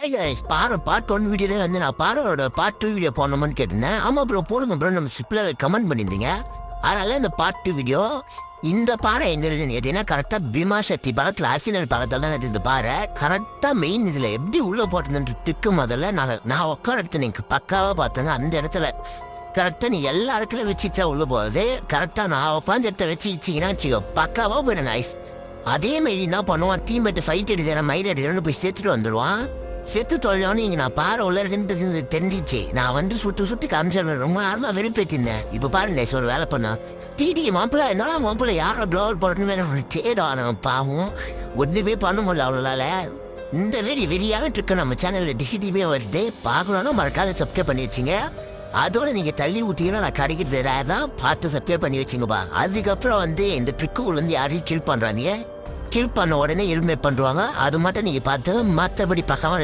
Part 1 வீடியோலே வந்து நான் பாரோட part 2 video போடணுமான்னு கேட்டிருந்தேன். ஆமாம் ப்ரோ போடுங்க ப்ரோ, நம்ம ஷிப்பில் கமெண்ட் பண்ணியிருந்தீங்க. அதனால இந்த பார்ட் 2 வீடியோ. இந்த பாறை எங்க இருக்குன்னு கேட்டீங்கன்னா கரெக்டாக பீமா சக்தி படத்தில் அரசியல் படத்தில் தான் இந்த பாறை கரெக்டாக மெயின் இதில் எப்படி உள்ளே போட்டுன்னு திக்கு முதல்ல நான் உட்கார இடத்துல நீங்கள் பக்காவாக பார்த்தேங்க. அந்த இடத்துல கரெக்டாக நீ எல்லா இடத்துல வச்சுச்சா உள்ளே போகுது. கரெக்டாக நான் உட்காந்து இடத்த வச்சுக்கிச்சிங்கன்னா வச்சுக்கோ பக்காவாக போயிடும் நைஸ். அதே மாரி என்ன பண்ணுவான், டீம்மேட்டு ஃபைட் எடுத்து மயிர் எடுத்துன்னு போய் சேர்த்துட்டு வந்துடுவான். செத்து தொழிலானு இங்கே நான் பாறை உள்ள இருக்குன்றது தெரிஞ்சிச்சு. நான் வந்து சுட்டு காமிச்சிருந்தேன். ரொம்ப நேரமாக வெறுப்பேற்றிருந்தேன். இப்போ பாருங்க ஒரு வேலை பண்ண டிடி மாப்பிள்ள என்னடா மாப்பிள்ள யாரை க்ளோவர் போடணுமே தேடும் பாவம் ஒன்றுமே பண்ண முடியல அவங்களால. இந்த வெறியாகவே இருக்கு நம்ம சேனலில் டிசிடிமே வருது. பார்க்கணுன்னா மறக்காத சப்ஸ்கிரைப் பண்ணி வச்சிங்க. அதோட நீங்கள் தள்ளி ஊட்டிங்கன்னா நான் கிடைக்கிறது தான் பார்த்து சப்ஸ்கிரைப் பண்ணி வச்சுங்கப்பா. அதுக்கப்புறம் வந்து இந்த ட்ரிக்குள்ள யாரையும் கில் பண்ணுறாங்க. கில் பண்ண உடனே எலிமினேட் பண்ணுவாங்க. அது மட்டும் நீங்கள் பார்த்து மற்றபடி பார்க்காம